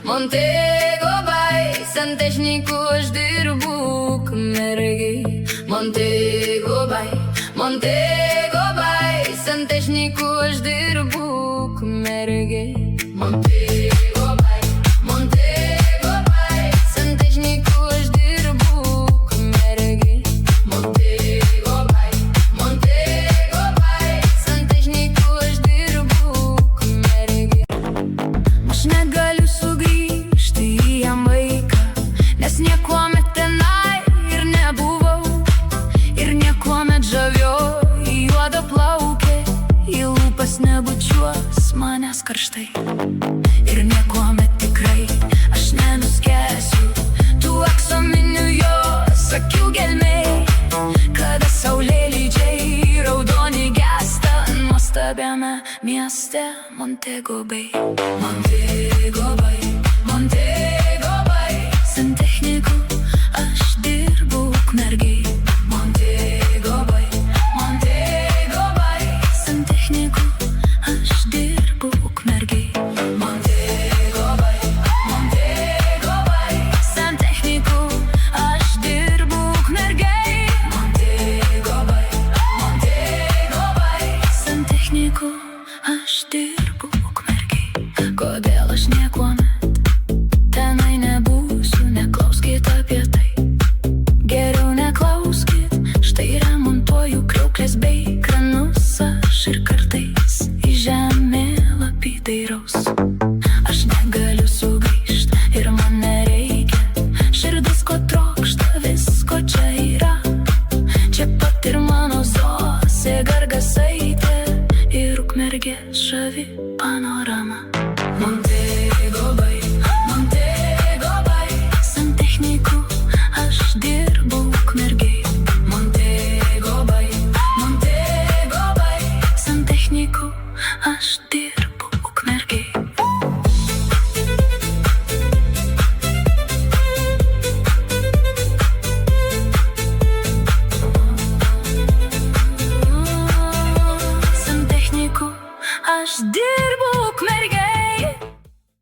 Montego Bay, Santechniku aš dirbu ukmergėj. Montego Bay, Santechniku aš dirbu ukmergėj. Montego Bay, Santechniku aš dirbu ukmergėj. Montego Bay, Santechniku aš dirbu ukmergėj. Aš negaliu sugrįžti į Jamaiką, nes niekuomet tenai ir nebuvau, ir niekuomet žavioji juodaplaukė į lūpas nebučiuos manęs karštai. Ir niekuomet tikrai aš nenuskęsiu tų aksominių jos akių gelmėj, kada saulėlydžiai raudoni gęsta nuostabiame mieste Montego Bay. Montego Bay, Santechniku aš dirbu ukmergėj. Montego Bay, Santechniku aš dirbu ukmergėj. Montego Bay, Santechniku aš dirbu ukmergėj. Montego Bay, Santechniku aš dirbu ukmergėj. Kodėl aš niekuomet tenai nebūsiu, neklauskit apie tai. Geriau neklauskit, štai remontuoju kriauklės bei kranus aš ir kartais į žemėlapį dairaus. Aš negaliu sugrįžt ir man nereikia, širdis ko trokšta, visko čia yra. Čia pat ir mano Zosė, Gargasaitė ir Ukmergės žavi panorama.